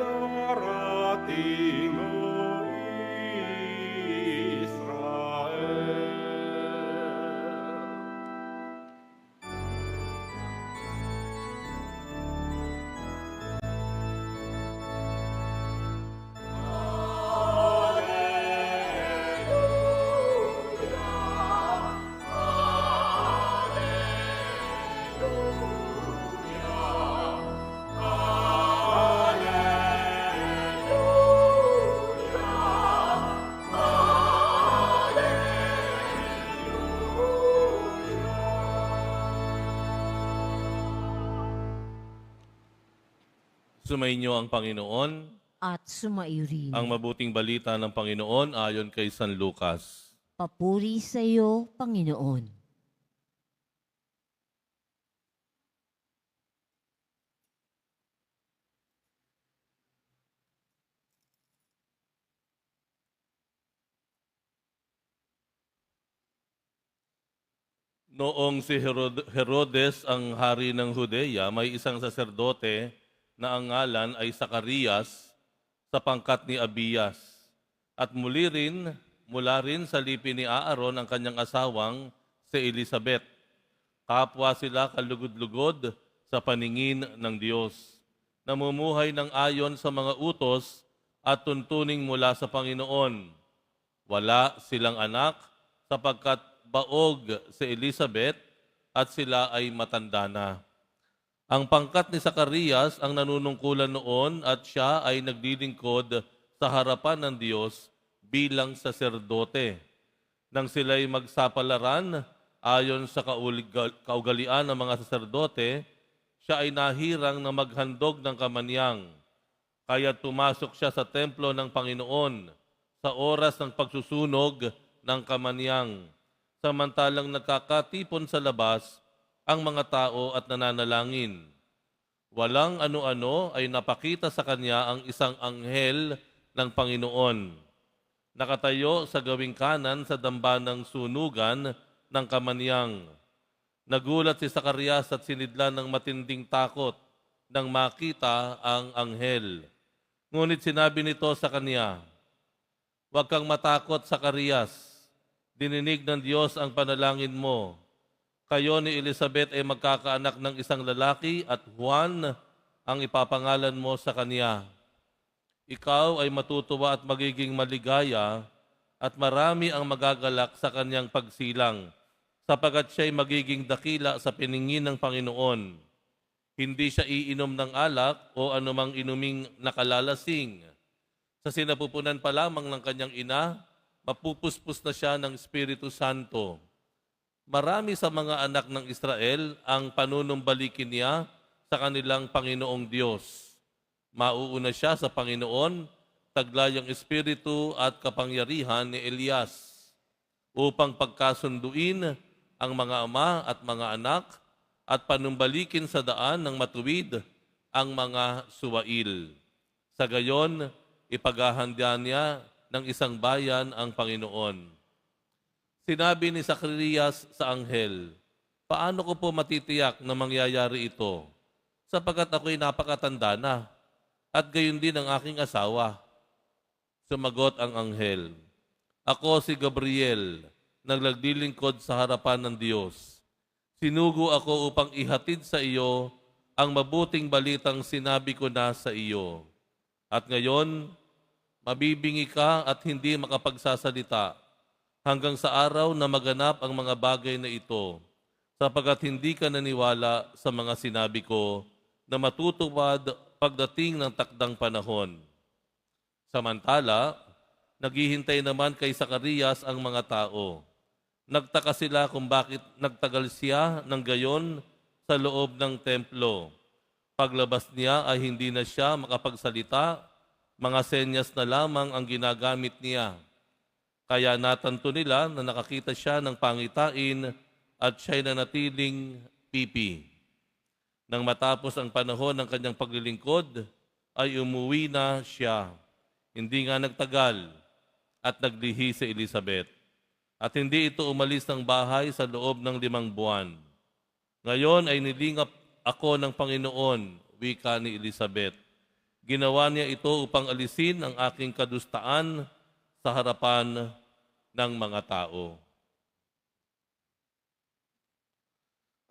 darating, O Israel. Sumainyo ang Panginoon, at sumaiyo rin. ang mabuting balita ng Panginoon ayon kay San Lucas. Papuri sa iyo, Panginoon. Noong si Herodes ang hari ng Judea, may isang saserdote na ang ngalan ay Zacarias sa pangkat ni Abias. At mula rin sa lipi ni Aaron ang kanyang asawang si Elizabeth. Kapwa sila kalugod-lugod sa paningin ng Diyos. Namumuhay ng ayon sa mga utos at tuntuning mula sa Panginoon. Wala silang anak sapagkat baog si Elizabeth at sila ay matanda na. Ang pangkat ni Zacarias ang nanunungkulan noon at siya ay naglilingkod sa harapan ng Diyos bilang saserdote. Nang sila'y magsapalaran ayon sa kaugalian ng mga saserdote, siya ay nahirang na maghandog ng kamanyang. Kaya tumasok siya sa templo ng Panginoon sa oras ng pagsusunog ng kamanyang. Samantalang nagkakatipon sa labas ang mga tao at nananalangin. Walang ano-ano ay napakita sa kanya ang isang anghel ng Panginoon. Nakatayo sa gawing kanan sa dambanang sunugan ng kamanyang. Nagulat si Zacarias at sinidlan ng matinding takot nang makita ang anghel. Ngunit sinabi nito sa kanya, "Huwag kang matakot, Zacarias. Dininig ng Diyos ang panalangin mo. Kayo ni Elizabeth ay magkakaanak ng isang lalaki at Juan ang ipapangalan mo sa kanya. Ikaw ay matutuwa at magiging maligaya at marami ang magagalak sa kanyang pagsilang sapagat siya ay magiging dakila sa piningin ng Panginoon. Hindi siya iinom ng alak o anumang inuming nakalalasing. Sa sinapupunan pa lamang ng kanyang ina, mapupuspos na siya ng Espiritu Santo. Marami sa mga anak ng Israel ang panunumbalikin niya sa kanilang Panginoong Diyos. Mauuna siya sa Panginoon, taglay ang Espiritu at kapangyarihan ni Elias, upang pagkasunduin ang mga ama at mga anak at panumbalikin sa daan ng matuwid ang mga suwail. Sa gayon, ipaghahanda niya ng isang bayan ang Panginoon." Sinabi ni Zacarias sa anghel, "Paano ko po matitiyak na mangyayari ito? Sapagkat ako'y napakatanda na, at gayon din ang aking asawa." Sumagot ang anghel, "Ako si Gabriel, naglilingkod sa harapan ng Diyos. Sinugo ako upang ihatid sa iyo ang mabuting balitang sinabi ko na sa iyo. At ngayon, mabibingi ka at hindi makapagsasalita hanggang sa araw na maganap ang mga bagay na ito, sapagkat hindi ka naniwala sa mga sinabi ko na matutupad pagdating ng takdang panahon." Samantala, naghihintay naman kay Zacarias ang mga tao. Nagtaka sila kung bakit nagtagal siya ng gayon sa loob ng templo. Paglabas niya ay hindi na siya makapagsalita, mga senyas na lamang ang ginagamit niya. Kaya natanto nila na nakakita siya ng pangitain at siya'y nanatiling pipi. Nang matapos ang panahon ng kanyang paglilingkod, ay umuwi na siya. Hindi nga nagtagal at naglihi si Elizabeth. At hindi ito umalis ng bahay sa loob ng 5 buwan. Ngayon ay nilingap ako ng Panginoon, wika ni Elizabeth. Ginawa niya ito upang alisin ang aking kadustaan sa harapan ng mga tao.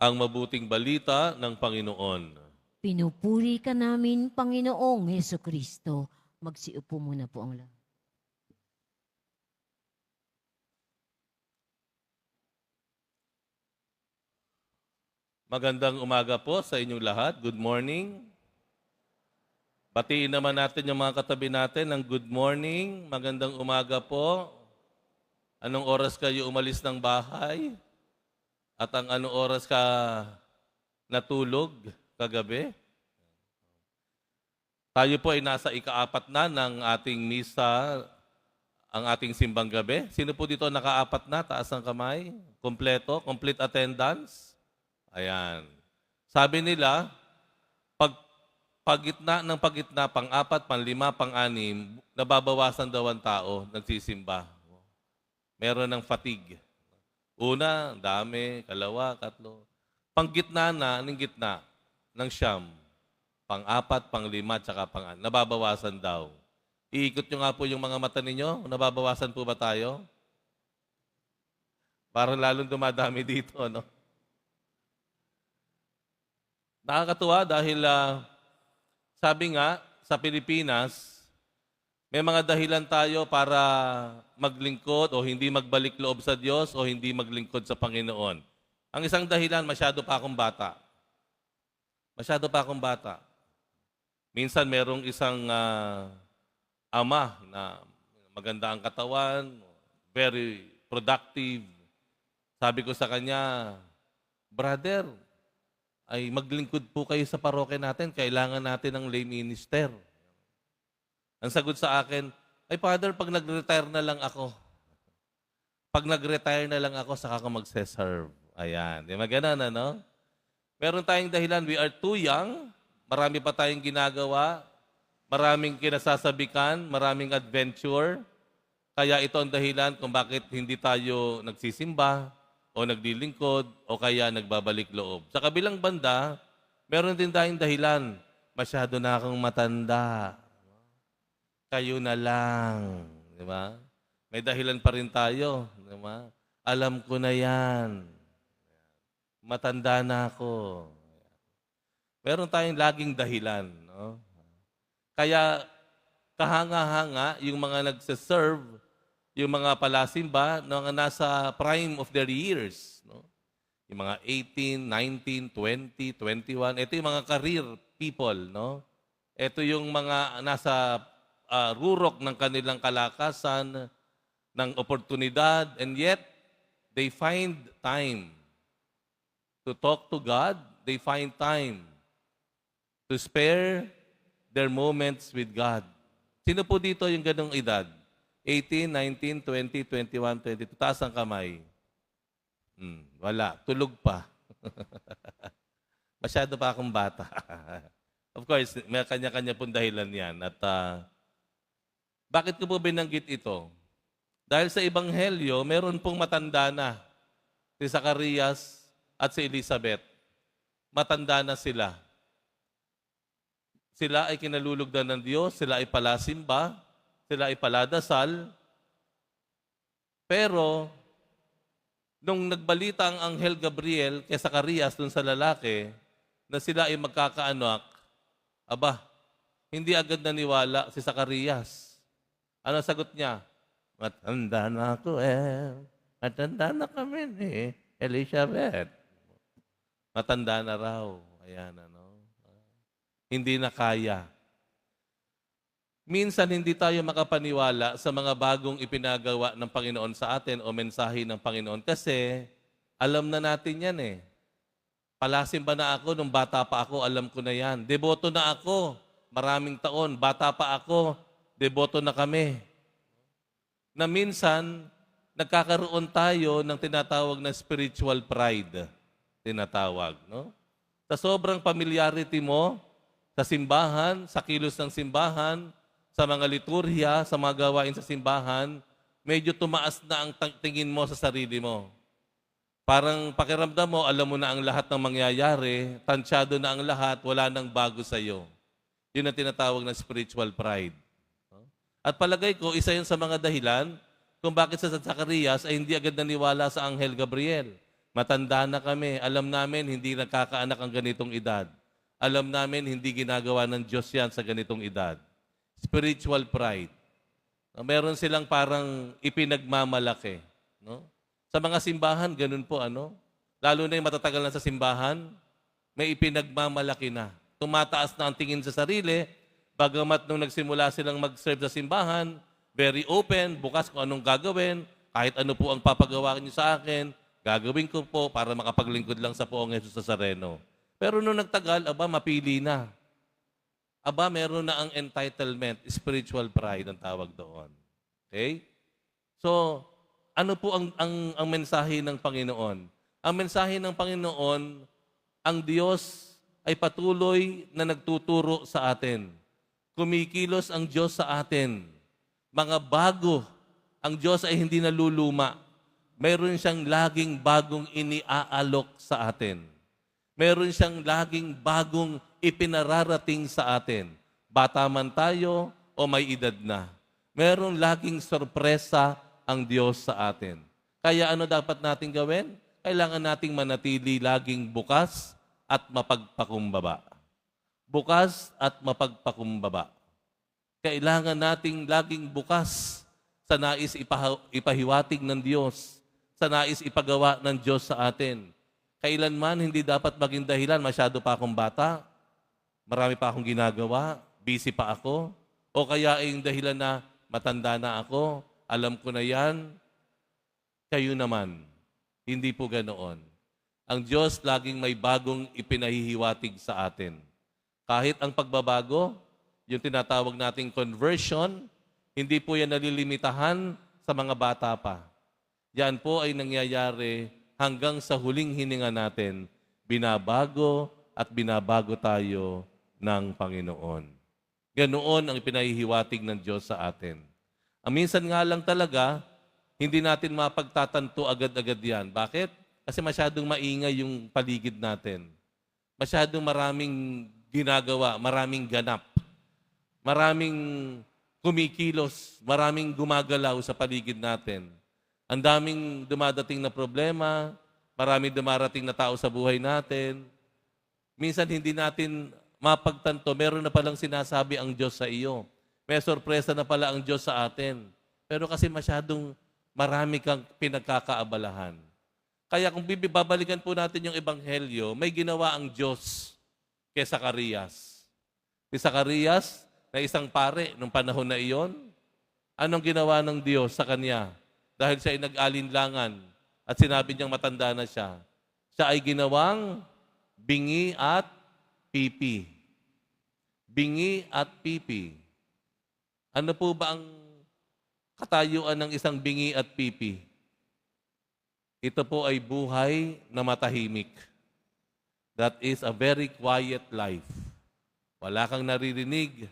Ang mabuting balita ng Panginoon. Pinupuri ka namin, Panginoong Hesukristo. Magsiupo muna po ang lahat. Magandang umaga po sa inyong lahat. Good morning. Batiin naman natin yung mga katabi natin ng good morning. Magandang umaga po. Anong oras kayo umalis ng bahay? At ang anong oras ka natulog kagabi? Tayo po ay nasa ika-4 na ng ating misa, ang ating simbang gabi. Sino po dito naka-4 na? Taas ang kamay. Kompleto, complete attendance. Ayan. Sabi nila, pagitna, pang-4, pang-5, pang-6, nababawasan daw ang tao, nagsisimba. Meron ng fatigue. Una, dami, kalawa, katlo. Panggitna na, anong gitna? Ng siyam. Pang-4, pang-5, tsaka pang-6. Nababawasan daw. Iikot nyo nga po yung mga mata ninyo. Nababawasan po ba tayo? Parang lalong dumadami dito, no? Nakakatuwa dahil sabi nga sa Pilipinas, may mga dahilan tayo para maglingkod o hindi magbalik loob sa Diyos o hindi maglingkod sa Panginoon. Ang isang dahilan, masyado pa akong bata. Masyado pa akong bata. Minsan merong isang ama na maganda ang katawan, very productive. Sabi ko sa kanya, brother, ay maglingkod po kayo sa parokya natin, kailangan natin ng lay minister. Ang sagot sa akin, ay Father, pag nag-retire na lang ako. Pag nag-retire na lang ako, saka ako magse-serve. Ayan, di ba ganun, ano? Meron tayong dahilan, we are too young, marami pa tayong ginagawa, maraming kinasasabikan, maraming adventure, kaya ito ang dahilan kung bakit hindi tayo nagsisimba, o naglilingkod, o kaya nagbabalik loob. Sa kabilang banda, meron din tayong dahilan. Masyado na akong matanda. Kayo na lang. Di ba? May dahilan pa rin tayo. Di ba? Alam ko na yan. Matanda na ako. Meron tayong laging dahilan. No? Kaya kahanga-hanga yung mga nagsiserve, yung mga palasimba na nasa prime of their years. No? Yung mga 18, 19, 20, 21. Ito yung mga career people. No? Ito yung mga nasa rurok ng kanilang kalakasan, ng oportunidad, and yet, they find time to talk to God. They find time to spare their moments with God. Sino po dito yung ganong edad? 18, 19, 20, 21, 22. Taas ang kamay. Wala. Tulog pa. Masyado pa akong bata. Of course, may kanya-kanya pong dahilan yan. At bakit ko po binanggit ito? Dahil sa Ebanghelyo, meron pong matanda na. Si Zacarias at si Elizabeth. Matanda na sila. Sila ay kinalulugdan ng Diyos. Sila ay palasimba. Sila ay paladasal. Pero, nung nagbalita ang Anghel Gabriel kay Zacarias dun sa lalaki, na sila ay magkakaanak, aba, hindi agad naniwala si Zacarias. Ano sagot niya? Matanda na ako Matanda na kami ni Elizabeth. Matanda na raw. Ayan, ano. Hindi na kaya. Minsan hindi tayo makapaniwala sa mga bagong ipinagawa ng Panginoon sa atin o mensahe ng Panginoon kasi alam na natin yan eh. Palasimba na ako nung bata pa ako, alam ko na yan. Deboto na ako, maraming taon, bata pa ako, deboto na kami. Na minsan, nagkakaroon tayo ng tinatawag na spiritual pride. Tinatawag, no? Sa sobrang familiarity mo, sa simbahan, sa kilos ng simbahan, sa mga liturhiya, sa mga gawain sa simbahan, medyo tumaas na ang tingin mo sa sarili mo. Parang pakiramdam mo, alam mo na ang lahat ng mangyayari, tansyado na ang lahat, wala nang bago sa iyo. Yun ang tinatawag na spiritual pride. At palagay ko, isa yun sa mga dahilan kung bakit sa Zacarias ay hindi agad naniwala sa Anghel Gabriel. Matanda na kami. Alam namin hindi nakakaanak ang ganitong edad. Alam namin hindi ginagawa ng Diyos yan sa ganitong edad. Spiritual pride. Meron silang parang ipinagmamalaki. No? Sa mga simbahan, ganun po. Lalo na yung matatagal na sa simbahan, may ipinagmamalaki na. Tumataas na ang tingin sa sarili, bagamat nung nagsimula silang mag-serve sa simbahan, very open, bukas kung anong gagawin, kahit ano po ang papagawa niyo sa akin, gagawin ko po para makapaglingkod lang sa Poong Jesus Nazareno. Pero nung nagtagal, mapili na. Meron na ang entitlement, spiritual pride ang tawag doon. Okay? So, ano po ang mensahe ng Panginoon? Ang mensahe ng Panginoon, ang Diyos ay patuloy na nagtuturo sa atin. Kumikilos ang Diyos sa atin. Mga bago, ang Diyos ay hindi naluluma. Meron siyang laging bagong iniaalok sa atin. Meron siyang laging bagong ipinararating sa atin. Bata man tayo o may edad na. Meron laging sorpresa ang Diyos sa atin. Kaya ano dapat natin gawin? Kailangan nating manatili laging bukas at mapagpakumbaba. Bukas at mapagpakumbaba. Kailangan nating laging bukas sa nais ipahiwatig ng Diyos, sa nais ipagawa ng Diyos sa atin. Kailanman hindi dapat maging dahilan, masyado pa akong bata, marami pa akong ginagawa, busy pa ako, o kaya ay yung dahilan na matanda na ako, alam ko na yan, kayo naman. Hindi po ganoon. Ang Diyos laging may bagong ipinahihiwatig sa atin. Kahit ang pagbabago, yung tinatawag nating conversion, hindi po yan nalilimitahan sa mga bata pa. Yan po ay nangyayari hanggang sa huling hininga natin, binabago at binabago tayo ng Panginoon. Ganoon ang ipinahihiwatig ng Diyos sa atin. Ang minsan nga lang talaga, hindi natin mapagtatanto agad-agad yan. Bakit? Kasi masyadong maingay yung paligid natin. Masyadong maraming ginagawa, maraming ganap. Maraming kumikilos, maraming gumagalaw sa paligid natin. Ang daming dumadating na problema, maraming dumarating na tao sa buhay natin. Minsan hindi natin mapagtanto, meron na palang sinasabi ang Diyos sa iyo. May sorpresa na pala ang Diyos sa atin. Pero kasi masyadong marami kang pinagkakaabalahan. Kaya kung babalikan po natin yung Ebanghelyo, may ginawa ang Diyos kay Zacarias. Si Zacarias, na isang pare nung panahon na iyon, anong ginawa ng Diyos sa kanya? Dahil siya ay nag-alinlangan at sinabi niyang matanda na siya, siya ay ginawang bingi at pipi. Bingi at pipi. Ano po ba ang katayuan ng isang bingi at pipi? Ito po ay buhay na matahimik. That is a very quiet life. Wala kang naririnig,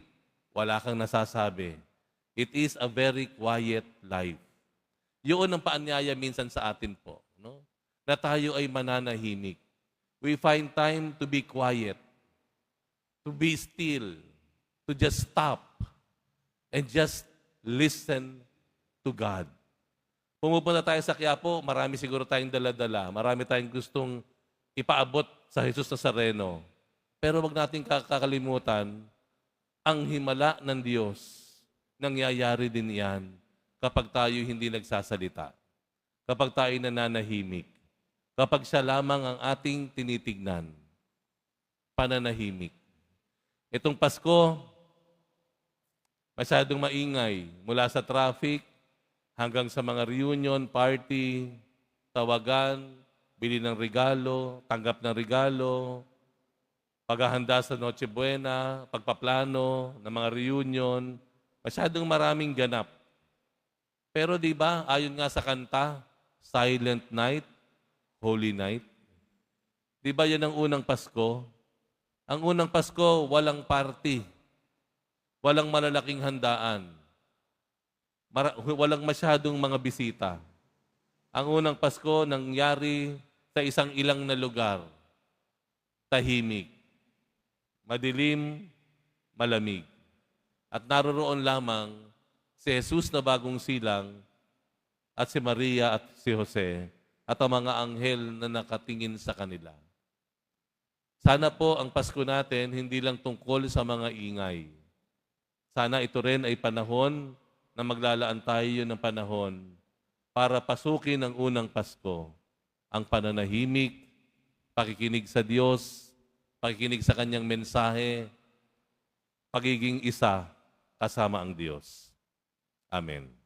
wala kang nasasabi. It is a very quiet life. Yun ang paanyaya minsan sa atin po, no? Na tayo ay mananahimik. We find time to be quiet, to be still, to just stop, and just listen to God. Pumupunta tayo sa Quiapo, marami siguro tayong dala-dala. Marami tayong gustong ipaabot sa Jesus Nazareno. Pero wag nating kakalimutan, ang himala ng Diyos, nangyayari din yan kapag tayo hindi nagsasalita. Kapag tayo nananahimik. Kapag siya lamang ang ating tinitignan. Pananahimik. Itong Pasko, masyadong maingay. Mula sa traffic, hanggang sa mga reunion, party, tawagan, bili ng regalo, tanggap ng regalo, paghahanda sa Noche Buena, pagpaplano ng mga reunion, masyadong maraming ganap. Pero di ba, ayon nga sa kanta, Silent Night, Holy Night. Di ba yan ang unang Pasko? Ang unang Pasko, walang party. Walang malalaking handaan. Walang masyadong mga bisita. Ang unang Pasko nangyari sa isang ilang na lugar. Tahimik. Madilim, malamig. At naroroon lamang si Jesus na bagong silang at si Maria at si Jose at ang mga anghel na nakatingin sa kanila. Sana po ang Pasko natin hindi lang tungkol sa mga ingay. Sana ito rin ay panahon na maglalaan tayo ng panahon para pasukin ang unang Pasko, ang pananahimik, pakikinig sa Diyos, pakikinig sa Kanyang mensahe, pagiging isa kasama ang Diyos. Amen.